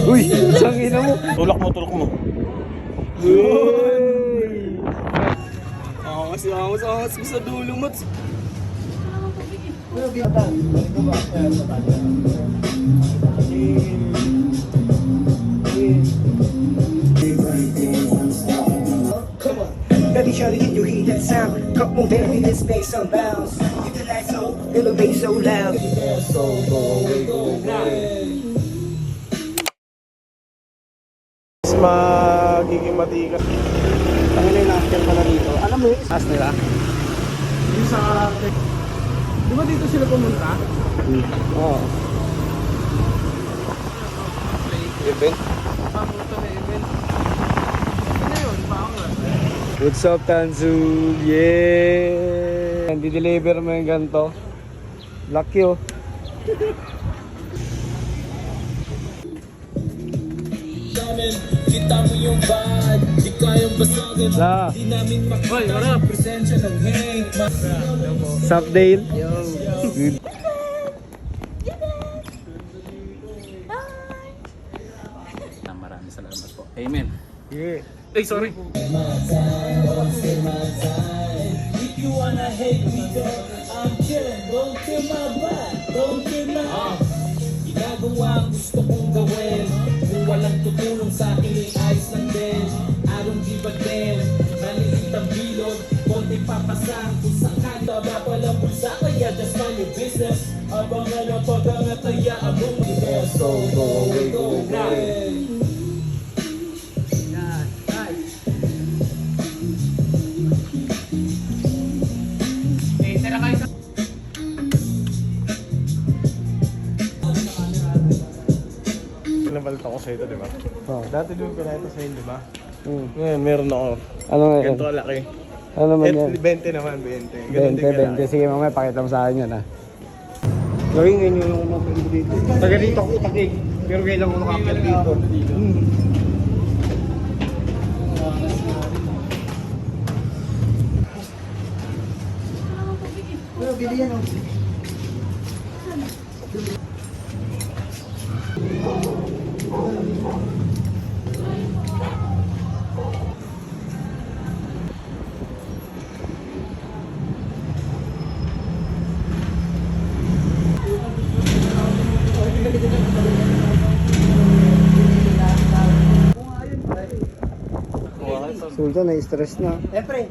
Uy, sangina mo. Tulak mo. Uy! Angas ko sa dulo mo. Baby, shawty, can you hear that sound? Come on, baby, this space unbounds. Get the lights low, feel the bass so loud. Mas magiging matigas. Tangina yung nakakil pala dito. Alam mo yung As nila? yung sa... Di ba dito sila pumunta? Oo. Event? What's up, Tanzu? Yeah! Hindi-deliver mo yung ganito. Lucky oh. Kita mo yung vibe, di kayang basagin. La. Di namin makita presensya ng hang. Sup, Dale? Yo. Good. Maraming salamat po. Amen. Yeah. Ay, sorry. If you wanna hate me, girl, I'm chillin'. Don't kill my vibe, don't kill my ginagawa ang gusto kong gawin. Kung walang tutulong sa akin, ay ayos lang din. I don't give a damn. Maliit ang bilog, konti papasang. Kung saan taba palang bulsa, kaya just mind your business. Abangan ang pag-angataya, abong mag-best. So go away, go away. Pinabalita ko sa ito, di ba? Oh. Dati doon pinakita sa inyo, di ba? Hmm. Ngayon, meron ako. Ano nga yan? Ganito kalaki. Ano naman yan? 20 naman, 20. Ganun din 20. kalaki. Sige mamaya, pakita mo sa akin yan ha. Gawin ngayon yung umapin dito. Taga dito ako takig. Pero kailan ko nakakit dito. Bili yan, oh. Sultan, na-stress na. Siyempre.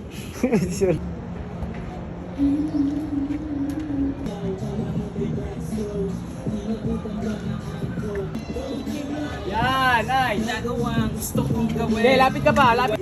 Yan, ay, ginagawa ang gusto kong gawin. Okay, lapit ka pa, lapit.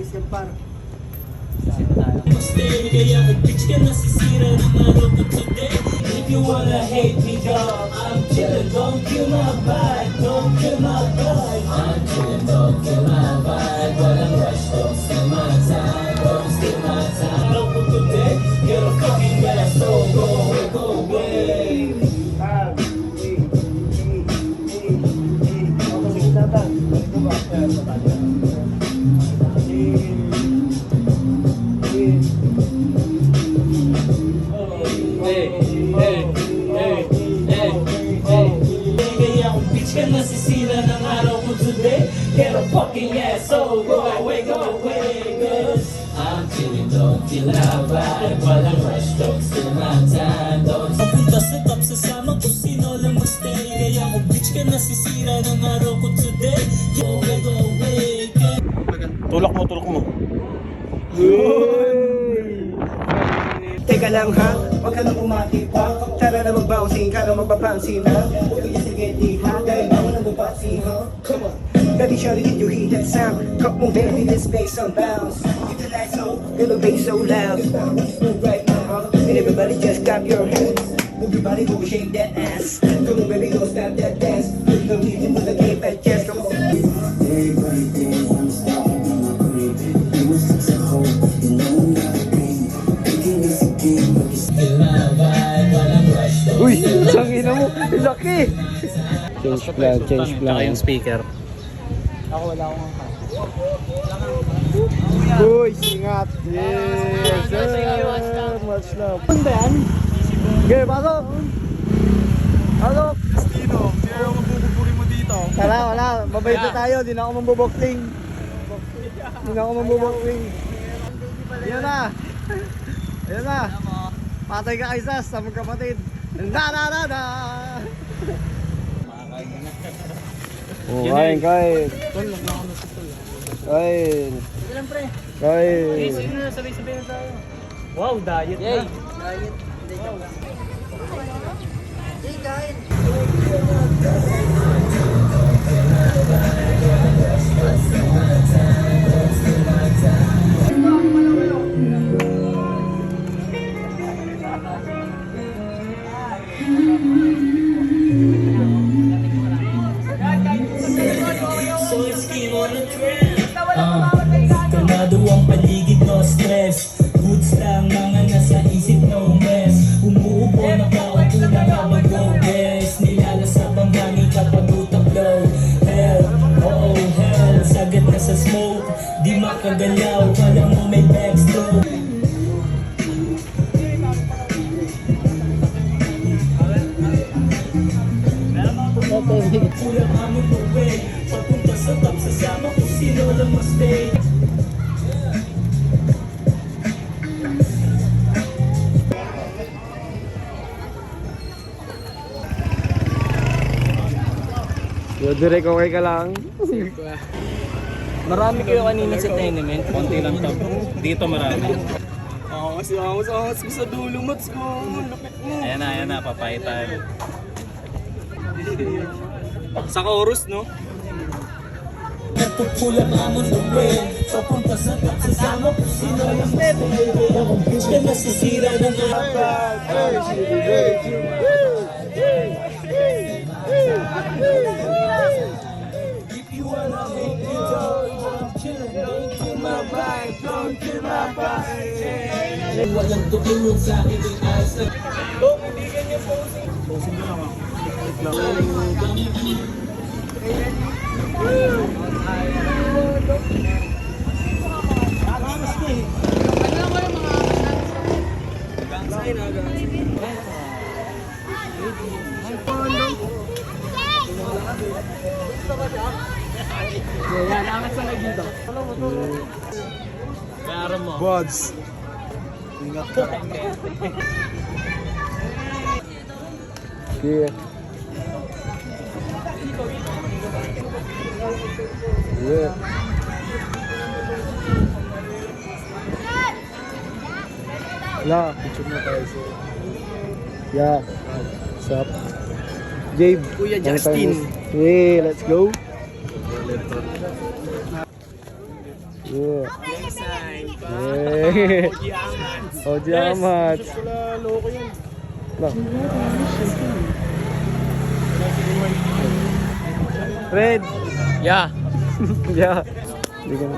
Kaya bitch ka nasisira ng araw ko today. If you wanna hate me, girl, I'm chillin'. Don't kill my vibe, don't kill my vibe. I'm chillin', don't kill my vibe. Walang rush, don't steal my time, don't steal my time. Araw ko today, get a fucking gas, so go away, go away. Kaya kung bitch ka nasisira ng araw ko today, get a fucking ass, so go away, cause I'm chillin', don't kill my vibe. Walang rush, don't steal my time, don't papunta sa top, sasama ko sino lang magstay. Kaya kung bitch ka nasisira ng araw ko today, go away, Tulak mo. Teka lang ha, huwag ka na umati pa. Tara na mag-bouncing ka na magpapansin ha. Huwag ka sige di ha, dahil ako na nabasi ha. Come on, baby shawty, can you hear that sound? Come on baby, this space unbounds. Get the lights low, feel the bass so loud. Move right now, huh? And everybody just clap your hands. Move your body, go shake that ass. Come on baby, go stop that dance. Put the rhythm with the cape and chest, come on. Everybody dance, I'm stopping on my breathing. You was such a hoe, you know I'm not a game. Thinking it's a game, but it's kill my vibe. Change plan, change plan. Tsaka yung speaker. Uy, singat. Yes, sir. Much love. Ano ba yan? Okay, pasok. Pasok. Dino, kaya yung mabuburi mo dito. Wala. Mabait na tayo. Di na ako mambubokling. Ayan na. Patay ka kay Sas sa magkapatid. Na. Oh, kain. Kain. Sabay-sabay na tayo. Wow, diet na. Kalmado ang paligid, no stress. Goods lang, mga nasa isip, no mess. Umuupo na kaupo na nga mag-go-guess. Nilalasab ang hangin kapag utak-blow. Hell, oh hell, sagad na sa smoke. Di makagalaw, kala mo may backstroke. Kulang aming buwin, papunta sa top, sasama kung sino lang ma-stay. Yo, direk okay ka lang. Marami kayo kanina sa tenement. Konti lang to. Dito marami. Angas ko sa dulo, Mats ko. Lupit mo. Ayan na, papaitan. Sa chorus, no? Nagpupulang amon buwin, papunta sa top, sasama kung sino lang ma-stay. Akong bitch na nasisira ng apat. If you wanna make it all, don't kill my vibe, don't kill my vibe. Walang tutulong sa akin yung asa. Kaya mo. Buds. Yeah. Yeah. La, picture mo tayo sa... Yeah. What's up? Gabe. Kuya long time Justin. no- Yeah, let's go. Yeah. Yeah. Oh, Diamat. No. Red. Yeah. Yeah. Hindi ka na.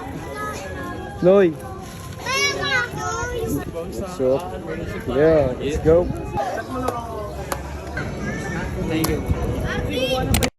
Noy. So, yeah, let's go. Thank you.